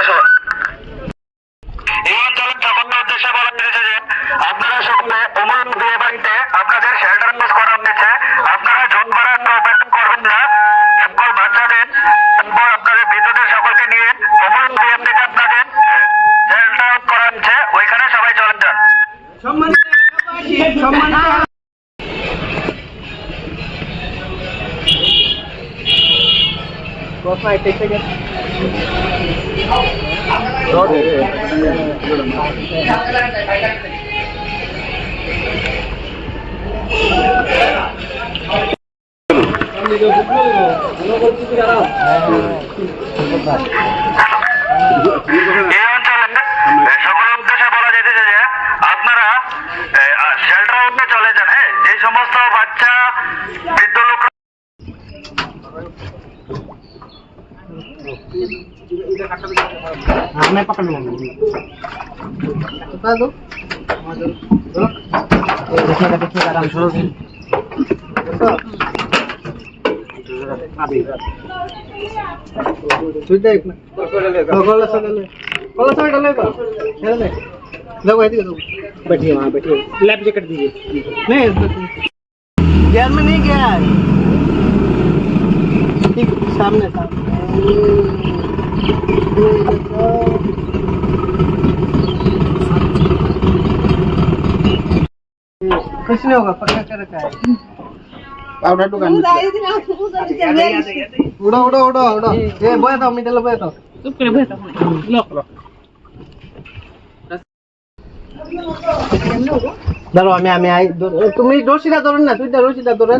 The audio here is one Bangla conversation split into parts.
আসুন। এই অঞ্চলের সকলের উদ্দেশ্যে বলা হয়েছে যে আপনারা সকলে অমূল্য বিয়ে বাড়িতে আপনাদের শেল্টার মিস করা হয়েছে। আপনারা জোন বাড়ানোর অপেক্ষা করবেন না। সকল বাচ্চাদের তারপর আপনাদের বিদ্যুতের সকলকে নিয়ে অমূল্য বিয়ে বাড়িতে আপনাদের শেল্টার করা হয়েছে, ওইখানে সবাই চলে যান। এই অঞ্চলে সকলের উদ্দেশ্যে বলা যেতেছে যে আপনারা শেল্টার মধ্যে চলে যান। হ্যাঁ, যে সমস্ত বাচ্চা বৃদ্ধ লোক बैठिए वहाँ बैठिए, लैब जैकेट दीजिए। नहीं ध्यान में नहीं गया है, ठीक सामने कुछ नहीं होगा, पक्का कर रखा है। पाउडर दुकान उड़ो उड़ो उड़ो उड़ो, ये बोया तो मिडल बोया तो चुप करे बोया तो लो धरो हमें आई तुम रोशीदा धरो ना, तुम रोशीदा धरो,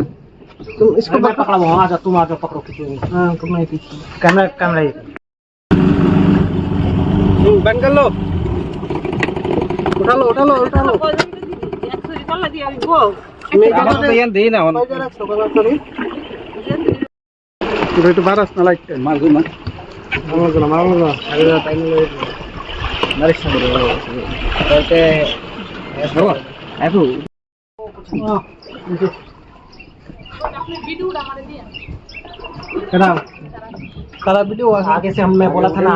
तुम इसको पकड़ा वो आ जा, तुम आ जाओ पकड़ो किसी। हां तुम आई पीछे कैमरा कैमरा ये बंद कर लो, उठा लो उठा लो उठा लो। একটু বারাস না লাইট মারগো না মারগো আগে টাইম লাগে নারিশ না ওতে এসো এসো अपने वीडियो हमारे दिया करा सारा वीडियो आगे से हमने बोला था ना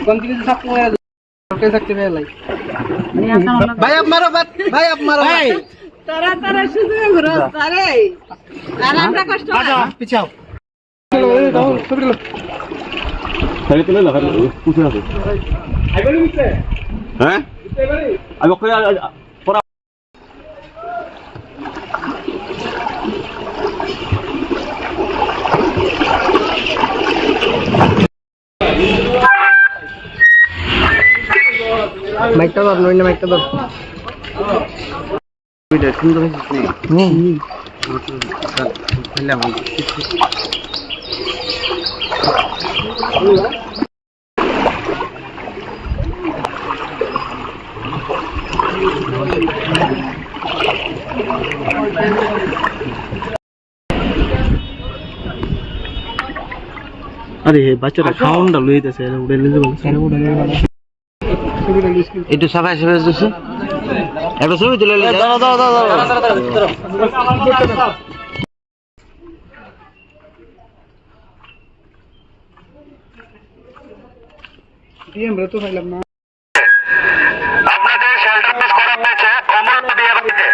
कंटिन्यू सब पूरा सकते हैं लाइक भाई अब मारो बात भाई अब मारो भाई तारा तारा शुरू करो सारे आराम से कष्ट आ पीछे आओ चलो सब लो सारे तो ले ला पूछ रहा है आई बोली मुझसे हैं आई वो कोई पूरा মাইকটা ধর নইলে মাইকটা ধর ভিডিও সুন্দর হইছে নেই খেলা হই আরে বাচ্চাটা খাওয়ানটা লইতেছে উড়ে নিতে বলছে উড়ে নিতে একটু সাফাই সাফাই দিছে একটা ছবি তুলে দাও দাও দাও দাও আমরা তো পাইলাম না আপনাদের শেল্টার মিস করা হয়েছে অমূল্য বিয়ে বাড়িতে।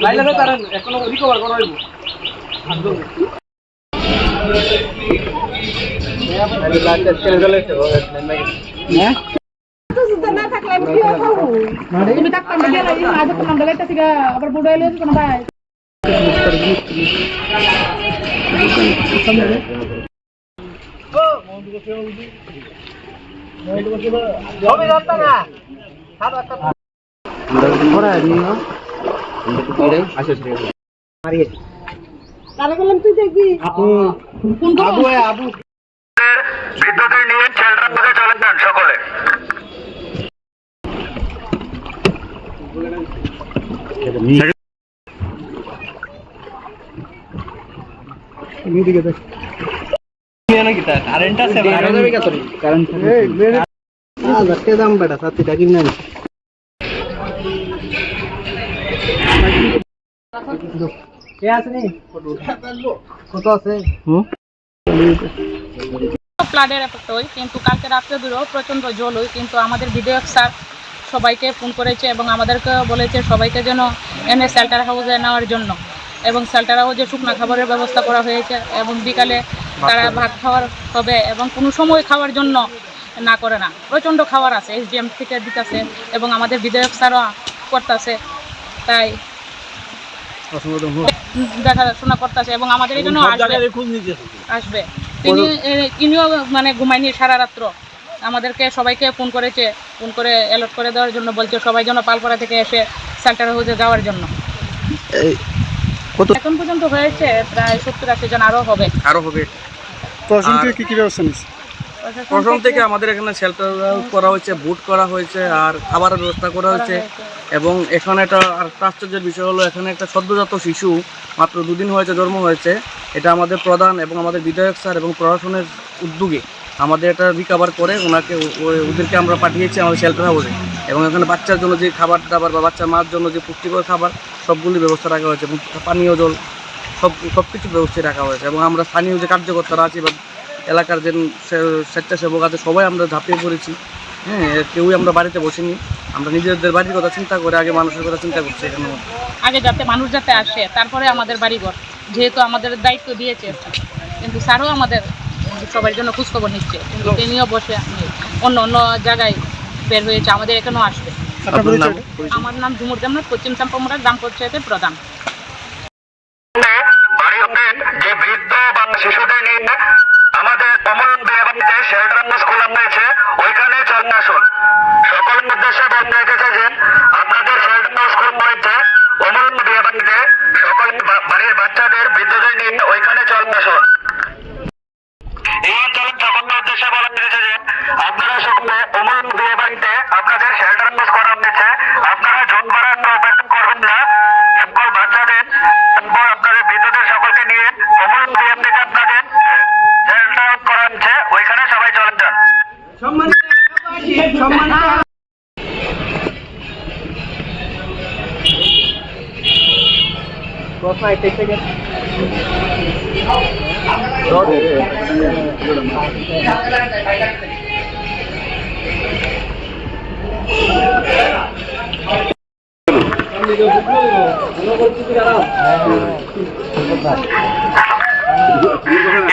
লাইলা তো তারা এখনো রিকভার করা হইব তুমি ডাক্তার না গেলে আজ তো নাম লাগাইতাছি গা আবার বুড়ো হইলো তো না ভাই আমি জানতা না খাবার একটা পড়া নিও আচ্ছা মারিয়ে তারে বললাম তুই দেখবি আপু আবু আবু বিদ্যুতের নিয়ে শেল্টার মধ্যে চলে যান সকলে। এদিকে দেখ মেনা কিটা কারেন্ট আছে কারেন্ট কারেন্ট এই মেরে আ ধরতে দাম বেটা সাথে ডাকিন না কে আছে নি কত আছে ফ্লাডের এফেক্ট হয়, কিন্তু কালকে রাত্রে ধরেও প্রচণ্ড জল হয়, কিন্তু আমাদের বিধায়ক স্যার সবাইকে ফোন করেছে এবং আমাদেরকে বলেছে সবাইকে যেন এনে শেল্টার হাউসে নেওয়ার জন্য, এবং শেল্টার হাউসে শুকনো খাবারের ব্যবস্থা করা হয়েছে এবং বিকালে তারা ভাত খাওয়ার হবে এবং কোনো সময় খাওয়ার জন্য না করে না। প্রচণ্ড খাবার আছে, SDM থেকে দিতেছে এবং আমাদের বিধায়ক স্যারও করতেছে, তাই দেখাশোনা করতেছে এবং আমাদের এখানে আসবে। তিনিও মানে ঘুমায়নি সারা রাত্র, আমাদেরকে সবাইকে ফোন করেছে, ফোন করে অ্যালার্ট করে দেওয়ার জন্য বলছে সবাই যেন পালপাড়া থেকে এসে শেল্টার হাউসে যাওয়ার জন্য। এখন পর্যন্ত হয়েছে প্রায় 70-80 জন, আরও হবে। প্রশাসন থেকে কি ব্যবস্থা নিচ্ছে? প্রশাসন থেকে আমাদের এখানে শেল্টার করা হয়েছে, বুট করা হয়েছে, আর খাবারের ব্যবস্থা করা হয়েছে। এবং এখানে একটা আশ্চর্যের বিষয় হলো, এখানে একটা সদ্যজাত শিশু মাত্র 2 দিন হয়েছে জন্ম হয়েছে। এটা আমাদের প্রধান এবং আমাদের বিধায়ক স্যার এবং প্রশাসনের উদ্যোগে আমাদের এটা রিকভার করে ওদেরকে আমরা পাঠিয়েছি আমাদের শেল্টার হাউসে। এবং এখানে বাচ্চার জন্য যে খাবার দাবার বা বাচ্চার মার জন্য যে পুষ্টিকর খাবার সবগুলি ব্যবস্থা রাখা হয়েছে এবং পানীয় জল সব কিছু ব্যবস্থা রাখা হয়েছে। এবং আমরা স্থানীয় যে কার্যকর্তারা আছে বা এলাকার যে স্বেচ্ছাসেবক আছে সবাই আমরা ঝাঁপিয়ে পড়েছি। হ্যাঁ, কেউই আমরা বাড়িতে বসিনি, আমরা নিজেদের বাড়ির কথা চিন্তা করে আগে মানুষের কথা চিন্তা করছি। এখানে আগে যাতে মানুষ যাতে আসে, তারপরে আমাদের বাড়িঘর, যেহেতু আমাদের দায়িত্ব দিয়েছে। কিন্তু স্যারও আমাদের সবার জন্য খোঁজখবর নিচ্ছে, কিন্তু তিনিও বসে অন্য অন্য জায়গায় বের হয়েছে, আমাদের এখানেও আসবে। আমার নাম ঝুমুর জামনাথ, পশ্চিম চাম্পামুড়া গ্রাম পঞ্চায়েতের প্রধান। যে বৃদ্ধ বা শিশুদের নিয়ে আমাদের অমল বিয়েবাড়িতে শেল্টার হাউস খোলা হয়েছে, ওইখানে চলে আসুন। সকলের উদ্দেশ্যে বন্ধ রেখেছে যে আপনাদের শেল্টার হাউস খোলা হয়েছে অমল বিয়েবাড়িতে, সকল বাড়ির বাচ্চাদের বৃদ্ধদের নিয়ে ওইখানে চলে আসুন। এই অঞ্চলের সকলের উদ্দেশ্যে বলা হয়েছে যে আপনারা সকলে অমল বিয়েবাড়িতে আপনাদের শেল্টার হাউস করা হয়েছে, আপনারা জন বাড়ানোর অপেক্ষা করবেন না। সকল বাচ্চাদের আপনাদের বৃদ্ধদের সকলকে নিয়ে অমল বিয়েবাড়িতে আপনাদের শেল্টার হাউস করা হয়েছে, ওইখানে সবাই চলে যান।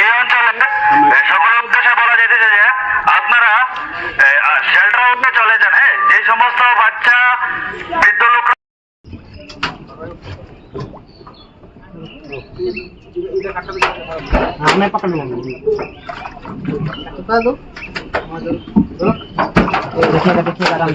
এই অঞ্চলে সকলের উদ্দেশ্যে বলা যেতেছে যে আপনারা শেল্টার হাউসে চলে যান। হ্যাঁ, যে সমস্ত বাচ্চা বৃদ্ধ লোক मैं पकड़ लूंगा बता दो देखिएगा